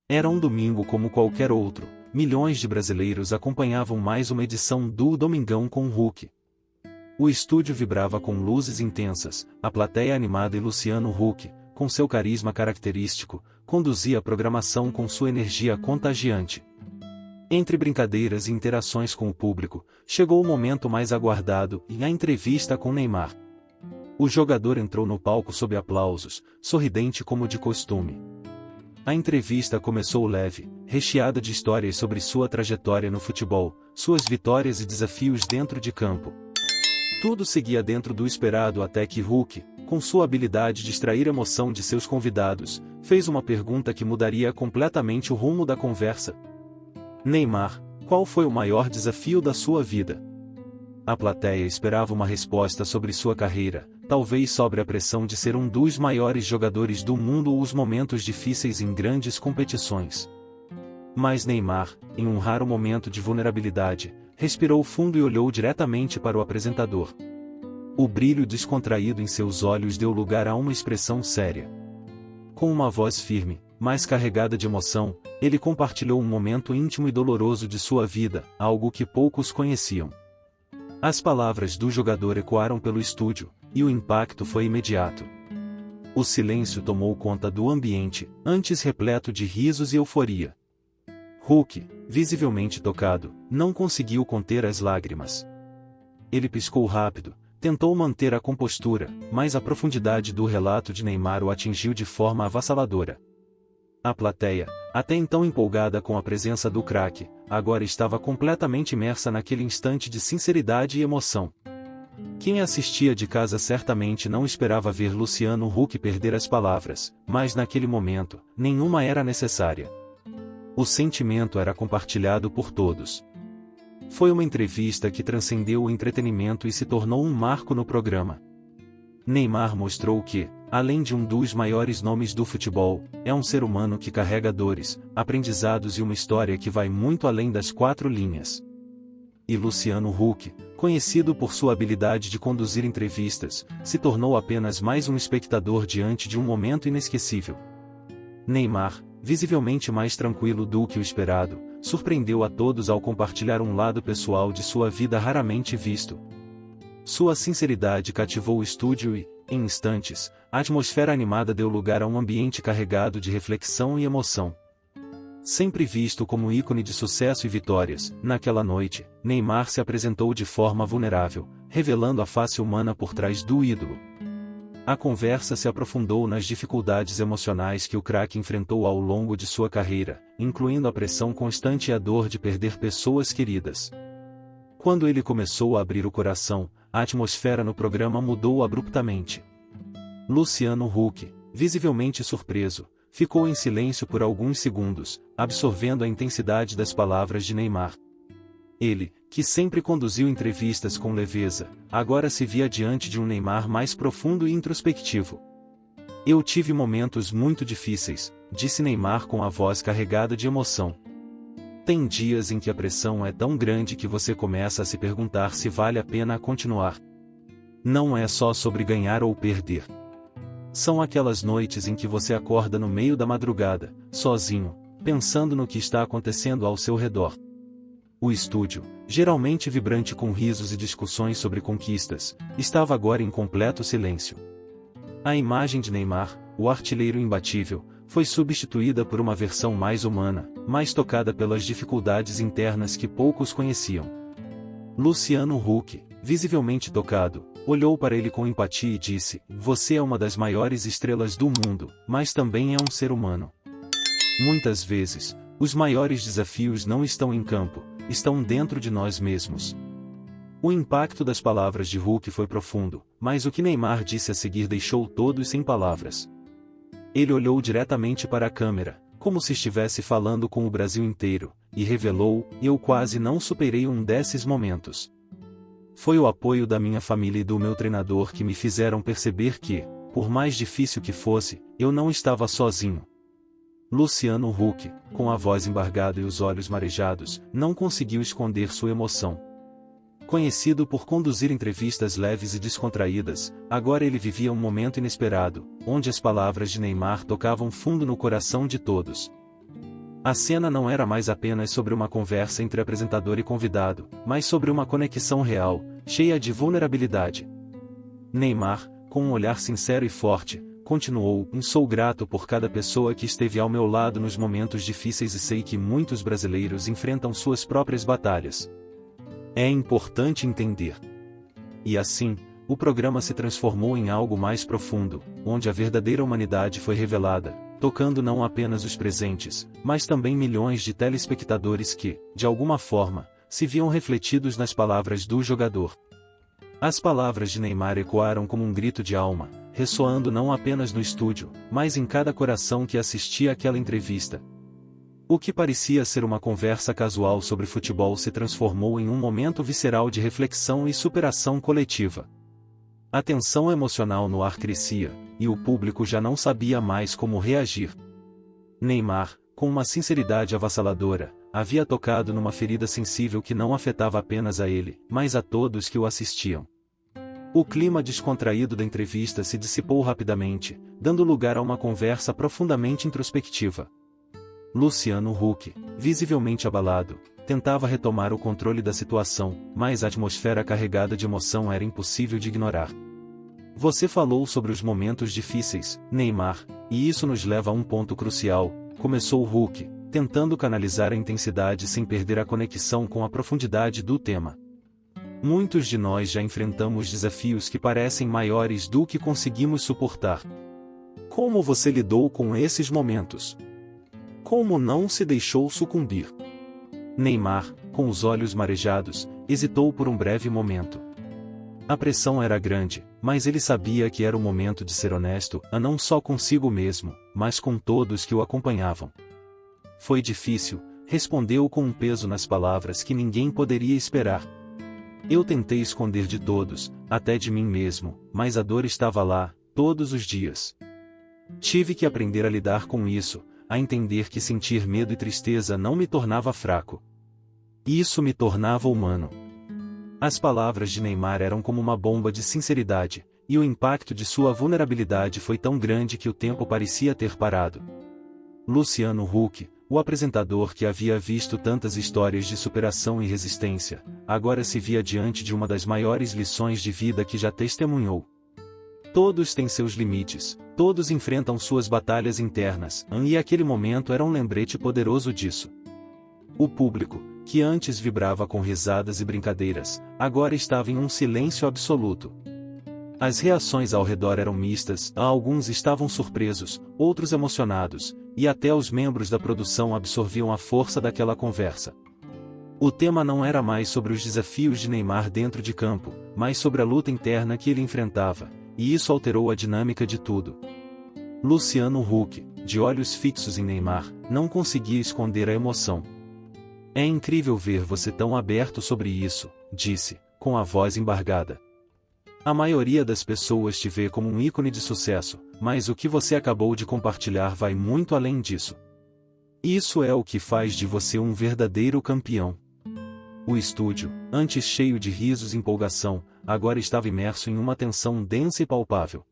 Era um domingo como qualquer outro, milhões de brasileiros acompanhavam mais uma edição do Domingão com Huck. O estúdio vibrava com luzes intensas, a plateia animada e Luciano Huck, com seu carisma característico, conduzia a programação com sua energia contagiante. Entre brincadeiras e interações com o público, chegou o momento mais aguardado e a entrevista com Neymar. O jogador entrou no palco sob aplausos, sorridente como de costume. A entrevista começou leve, recheada de histórias sobre sua trajetória no futebol, suas vitórias e desafios dentro de campo. Tudo seguia dentro do esperado até que Huck, com sua habilidade de extrair emoção de seus convidados, fez uma pergunta que mudaria completamente o rumo da conversa. Neymar, qual foi o maior desafio da sua vida? A plateia esperava uma resposta sobre sua carreira, talvez sobre a pressão de ser um dos maiores jogadores do mundo ou os momentos difíceis em grandes competições. Mas Neymar, em um raro momento de vulnerabilidade, respirou fundo e olhou diretamente para o apresentador. O brilho descontraído em seus olhos deu lugar a uma expressão séria. Com uma voz firme, mas carregada de emoção, ele compartilhou um momento íntimo e doloroso de sua vida, algo que poucos conheciam. As palavras do jogador ecoaram pelo estúdio, e o impacto foi imediato. O silêncio tomou conta do ambiente, antes repleto de risos e euforia. Huck, visivelmente tocado, não conseguiu conter as lágrimas. Ele piscou rápido, tentou manter a compostura, mas a profundidade do relato de Neymar o atingiu de forma avassaladora. A plateia, até então empolgada com a presença do craque, agora estava completamente imersa naquele instante de sinceridade e emoção. Quem assistia de casa certamente não esperava ver Luciano Huck perder as palavras, mas naquele momento, nenhuma era necessária. O sentimento era compartilhado por todos. Foi uma entrevista que transcendeu o entretenimento e se tornou um marco no programa. Neymar mostrou que, além de um dos maiores nomes do futebol, é um ser humano que carrega dores, aprendizados e uma história que vai muito além das quatro linhas. E Luciano Huck, conhecido por sua habilidade de conduzir entrevistas, se tornou apenas mais um espectador diante de um momento inesquecível. Neymar, visivelmente mais tranquilo do que o esperado, surpreendeu a todos ao compartilhar um lado pessoal de sua vida raramente visto. Sua sinceridade cativou o estúdio e, em instantes, a atmosfera animada deu lugar a um ambiente carregado de reflexão e emoção. Sempre visto como ícone de sucesso e vitórias, naquela noite, Neymar se apresentou de forma vulnerável, revelando a face humana por trás do ídolo. A conversa se aprofundou nas dificuldades emocionais que o craque enfrentou ao longo de sua carreira, incluindo a pressão constante e a dor de perder pessoas queridas. Quando ele começou a abrir o coração, a atmosfera no programa mudou abruptamente. Luciano Huck, visivelmente surpreso, ficou em silêncio por alguns segundos, absorvendo a intensidade das palavras de Neymar. Ele, que sempre conduziu entrevistas com leveza, agora se via diante de um Neymar mais profundo e introspectivo. Eu tive momentos muito difíceis, disse Neymar com a voz carregada de emoção. Tem dias em que a pressão é tão grande que você começa a se perguntar se vale a pena continuar. Não é só sobre ganhar ou perder. São aquelas noites em que você acorda no meio da madrugada, sozinho, pensando no que está acontecendo ao seu redor. O estúdio, geralmente vibrante com risos e discussões sobre conquistas, estava agora em completo silêncio. A imagem de Neymar, o artilheiro imbatível, foi substituída por uma versão mais humana, mais tocada pelas dificuldades internas que poucos conheciam. Luciano Huck, visivelmente tocado, olhou para ele com empatia e disse: "Você é uma das maiores estrelas do mundo, mas também é um ser humano. Muitas vezes, os maiores desafios não estão em campo, estão dentro de nós mesmos." O impacto das palavras de Huck foi profundo, mas o que Neymar disse a seguir deixou todos sem palavras. Ele olhou diretamente para a câmera, como se estivesse falando com o Brasil inteiro, e revelou: "Eu quase não superei um desses momentos. Foi o apoio da minha família e do meu treinador que me fizeram perceber que, por mais difícil que fosse, eu não estava sozinho." Luciano Huck, com a voz embargada e os olhos marejados, não conseguiu esconder sua emoção. Conhecido por conduzir entrevistas leves e descontraídas, agora ele vivia um momento inesperado, onde as palavras de Neymar tocavam fundo no coração de todos. A cena não era mais apenas sobre uma conversa entre apresentador e convidado, mas sobre uma conexão real, cheia de vulnerabilidade. Neymar, com um olhar sincero e forte, continuou: Sou grato por cada pessoa que esteve ao meu lado nos momentos difíceis e sei que muitos brasileiros enfrentam suas próprias batalhas. É importante entender. E assim, o programa se transformou em algo mais profundo, onde a verdadeira humanidade foi revelada, tocando não apenas os presentes, mas também milhões de telespectadores que, de alguma forma, se viam refletidos nas palavras do jogador. As palavras de Neymar ecoaram como um grito de alma, ressoando não apenas no estúdio, mas em cada coração que assistia àquela entrevista. O que parecia ser uma conversa casual sobre futebol se transformou em um momento visceral de reflexão e superação coletiva. A tensão emocional no ar crescia, e o público já não sabia mais como reagir. Neymar, com uma sinceridade avassaladora, havia tocado numa ferida sensível que não afetava apenas a ele, mas a todos que o assistiam. O clima descontraído da entrevista se dissipou rapidamente, dando lugar a uma conversa profundamente introspectiva. Luciano Huck, visivelmente abalado, tentava retomar o controle da situação, mas a atmosfera carregada de emoção era impossível de ignorar. Você falou sobre os momentos difíceis, Neymar, e isso nos leva a um ponto crucial, começou Huck, tentando canalizar a intensidade sem perder a conexão com a profundidade do tema. Muitos de nós já enfrentamos desafios que parecem maiores do que conseguimos suportar. Como você lidou com esses momentos? Como não se deixou sucumbir? Neymar, com os olhos marejados, hesitou por um breve momento. A pressão era grande, mas ele sabia que era o momento de ser honesto, a não só consigo mesmo, mas com todos que o acompanhavam. Foi difícil, respondeu com um peso nas palavras que ninguém poderia esperar. Eu tentei esconder de todos, até de mim mesmo, mas a dor estava lá, todos os dias. Tive que aprender a lidar com isso, a entender que sentir medo e tristeza não me tornava fraco. Isso me tornava humano. As palavras de Neymar eram como uma bomba de sinceridade, e o impacto de sua vulnerabilidade foi tão grande que o tempo parecia ter parado. Luciano Huck, o apresentador que havia visto tantas histórias de superação e resistência, agora se via diante de uma das maiores lições de vida que já testemunhou. Todos têm seus limites, todos enfrentam suas batalhas internas, e aquele momento era um lembrete poderoso disso. O público, que antes vibrava com risadas e brincadeiras, agora estava em um silêncio absoluto. As reações ao redor eram mistas, alguns estavam surpresos, outros emocionados, e até os membros da produção absorviam a força daquela conversa. O tema não era mais sobre os desafios de Neymar dentro de campo, mas sobre a luta interna que ele enfrentava, e isso alterou a dinâmica de tudo. Luciano Huck, de olhos fixos em Neymar, não conseguia esconder a emoção. É incrível ver você tão aberto sobre isso, disse, com a voz embargada. A maioria das pessoas te vê como um ícone de sucesso, mas o que você acabou de compartilhar vai muito além disso. Isso é o que faz de você um verdadeiro campeão. O estúdio, antes cheio de risos e empolgação, agora estava imerso em uma tensão densa e palpável.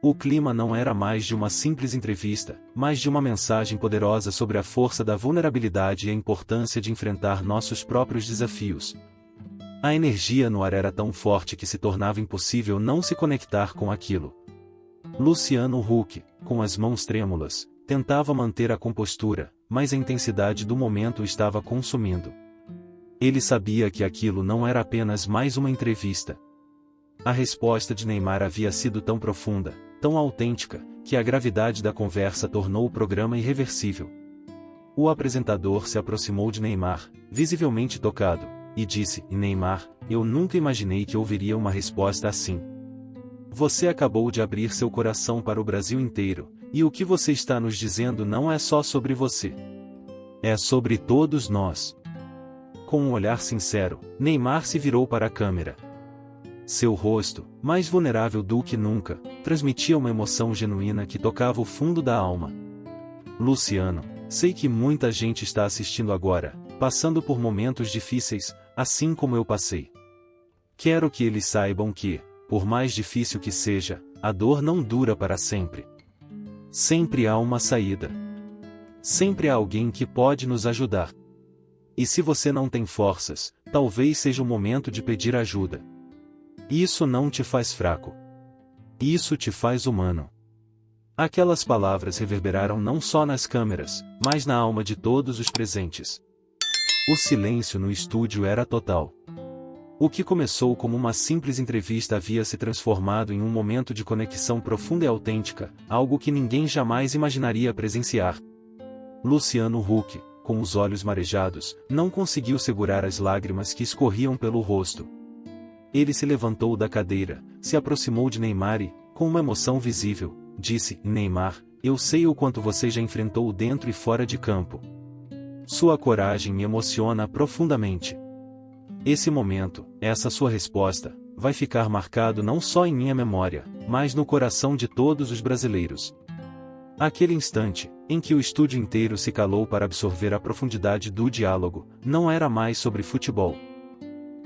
O clima não era mais de uma simples entrevista, mas de uma mensagem poderosa sobre a força da vulnerabilidade e a importância de enfrentar nossos próprios desafios. A energia no ar era tão forte que se tornava impossível não se conectar com aquilo. Luciano Huck, com as mãos trêmulas, tentava manter a compostura, mas a intensidade do momento o estava consumindo. Ele sabia que aquilo não era apenas mais uma entrevista. A resposta de Neymar havia sido tão profunda, tão autêntica, que a gravidade da conversa tornou o programa irreversível. O apresentador se aproximou de Neymar, visivelmente tocado, e disse: Neymar, eu nunca imaginei que ouviria uma resposta assim. Você acabou de abrir seu coração para o Brasil inteiro, e o que você está nos dizendo não é só sobre você. É sobre todos nós. Com um olhar sincero, Neymar se virou para a câmera. Seu rosto, mais vulnerável do que nunca, transmitia uma emoção genuína que tocava o fundo da alma. Luciano, sei que muita gente está assistindo agora, passando por momentos difíceis, assim como eu passei. Quero que eles saibam que, por mais difícil que seja, a dor não dura para sempre. Sempre há uma saída. Sempre há alguém que pode nos ajudar. E se você não tem forças, talvez seja o momento de pedir ajuda. Isso não te faz fraco. Isso te faz humano. Aquelas palavras reverberaram não só nas câmeras, mas na alma de todos os presentes. O silêncio no estúdio era total. O que começou como uma simples entrevista havia se transformado em um momento de conexão profunda e autêntica, algo que ninguém jamais imaginaria presenciar. Luciano Huck, com os olhos marejados, não conseguiu segurar as lágrimas que escorriam pelo rosto. Ele se levantou da cadeira, se aproximou de Neymar e, com uma emoção visível, disse: Neymar, eu sei o quanto você já enfrentou dentro e fora de campo. Sua coragem me emociona profundamente. Esse momento, essa sua resposta, vai ficar marcado não só em minha memória, mas no coração de todos os brasileiros. Aquele instante, em que o estúdio inteiro se calou para absorver a profundidade do diálogo, não era mais sobre futebol.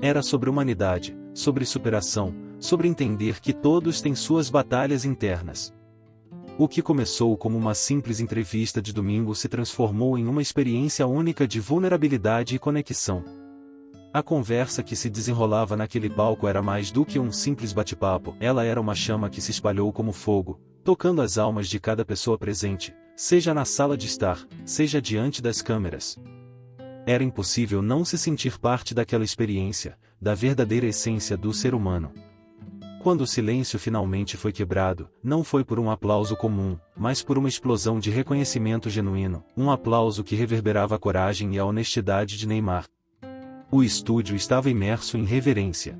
Era sobre humanidade, sobre superação, sobre entender que todos têm suas batalhas internas. O que começou como uma simples entrevista de domingo se transformou em uma experiência única de vulnerabilidade e conexão. A conversa que se desenrolava naquele palco era mais do que um simples bate-papo, ela era uma chama que se espalhou como fogo, tocando as almas de cada pessoa presente, seja na sala de estar, seja diante das câmeras. Era impossível não se sentir parte daquela experiência, da verdadeira essência do ser humano. Quando o silêncio finalmente foi quebrado, não foi por um aplauso comum, mas por uma explosão de reconhecimento genuíno, um aplauso que reverberava a coragem e a honestidade de Neymar. O estúdio estava imerso em reverência.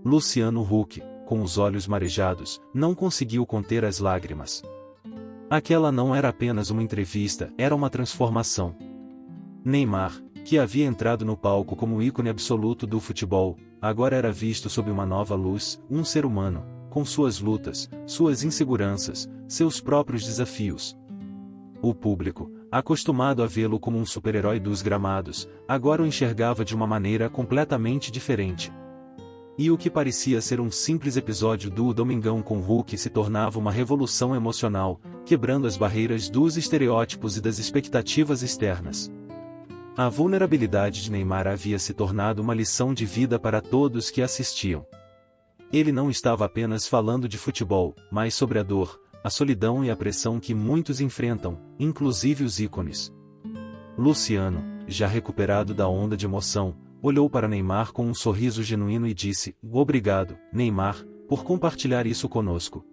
Luciano Huck, com os olhos marejados, não conseguiu conter as lágrimas. Aquela não era apenas uma entrevista, era uma transformação. Neymar, que havia entrado no palco como ícone absoluto do futebol, agora era visto sob uma nova luz, um ser humano, com suas lutas, suas inseguranças, seus próprios desafios. O público, acostumado a vê-lo como um super-herói dos gramados, agora o enxergava de uma maneira completamente diferente. E o que parecia ser um simples episódio do Domingão com Huck se tornava uma revolução emocional, quebrando as barreiras dos estereótipos e das expectativas externas. A vulnerabilidade de Neymar havia se tornado uma lição de vida para todos que assistiam. Ele não estava apenas falando de futebol, mas sobre a dor, a solidão e a pressão que muitos enfrentam, inclusive os ícones. Luciano, já recuperado da onda de emoção, olhou para Neymar com um sorriso genuíno e disse: Obrigado, Neymar, por compartilhar isso conosco.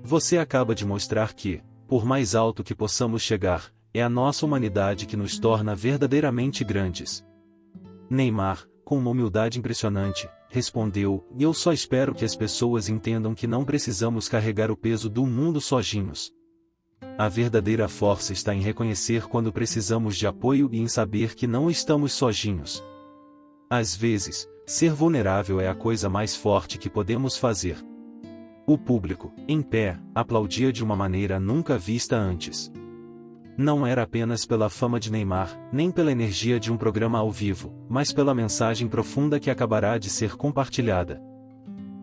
Você acaba de mostrar que, por mais alto que possamos chegar, é a nossa humanidade que nos torna verdadeiramente grandes. Neymar, com uma humildade impressionante, respondeu: Eu só espero que as pessoas entendam que não precisamos carregar o peso do mundo sozinhos. A verdadeira força está em reconhecer quando precisamos de apoio e em saber que não estamos sozinhos. Às vezes, ser vulnerável é a coisa mais forte que podemos fazer. O público, em pé, aplaudia de uma maneira nunca vista antes. Não era apenas pela fama de Neymar, nem pela energia de um programa ao vivo, mas pela mensagem profunda que acabará de ser compartilhada.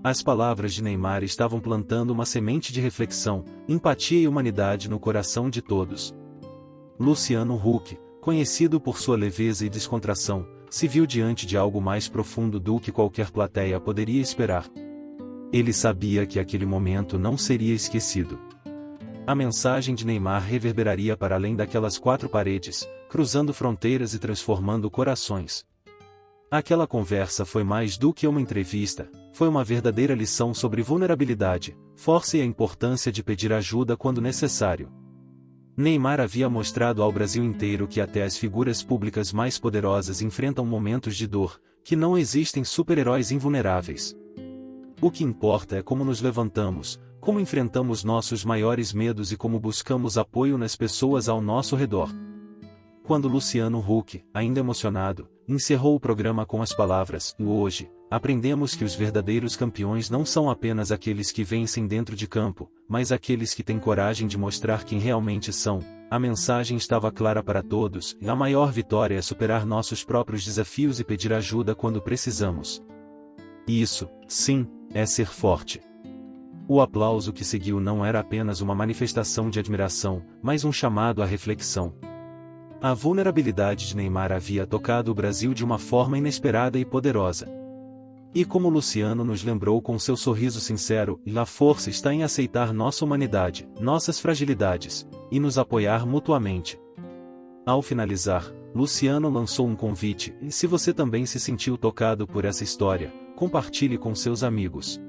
As palavras de Neymar estavam plantando uma semente de reflexão, empatia e humanidade no coração de todos. Luciano Huck, conhecido por sua leveza e descontração, se viu diante de algo mais profundo do que qualquer plateia poderia esperar. Ele sabia que aquele momento não seria esquecido. A mensagem de Neymar reverberaria para além daquelas quatro paredes, cruzando fronteiras e transformando corações. Aquela conversa foi mais do que uma entrevista, foi uma verdadeira lição sobre vulnerabilidade, força e a importância de pedir ajuda quando necessário. Neymar havia mostrado ao Brasil inteiro que até as figuras públicas mais poderosas enfrentam momentos de dor, que não existem super-heróis invulneráveis. O que importa é como nos levantamos, como enfrentamos nossos maiores medos e como buscamos apoio nas pessoas ao nosso redor. Quando Luciano Huck, ainda emocionado, encerrou o programa com as palavras: Hoje, aprendemos que os verdadeiros campeões não são apenas aqueles que vencem dentro de campo, mas aqueles que têm coragem de mostrar quem realmente são. A mensagem estava clara para todos, e a maior vitória é superar nossos próprios desafios e pedir ajuda quando precisamos. Isso, sim, é ser forte. O aplauso que seguiu não era apenas uma manifestação de admiração, mas um chamado à reflexão. A vulnerabilidade de Neymar havia tocado o Brasil de uma forma inesperada e poderosa. E como Luciano nos lembrou com seu sorriso sincero, a força está em aceitar nossa humanidade, nossas fragilidades, e nos apoiar mutuamente. Ao finalizar, Luciano lançou um convite, e se você também se sentiu tocado por essa história, compartilhe com seus amigos.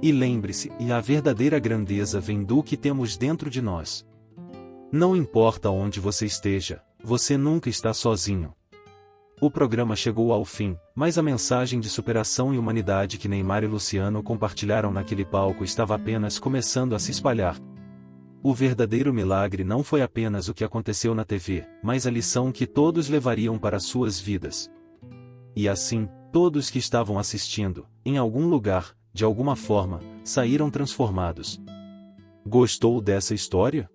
E lembre-se, a verdadeira grandeza vem do que temos dentro de nós. Não importa onde você esteja, você nunca está sozinho. O programa chegou ao fim, mas a mensagem de superação e humanidade que Neymar e Luciano compartilharam naquele palco estava apenas começando a se espalhar. O verdadeiro milagre não foi apenas o que aconteceu na TV, mas a lição que todos levariam para suas vidas. E assim, todos que estavam assistindo, em algum lugar, de alguma forma, saíram transformados. Gostou dessa história?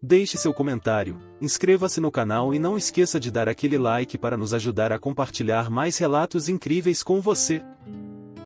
Deixe seu comentário, inscreva-se no canal e não esqueça de dar aquele like para nos ajudar a compartilhar mais relatos incríveis com você.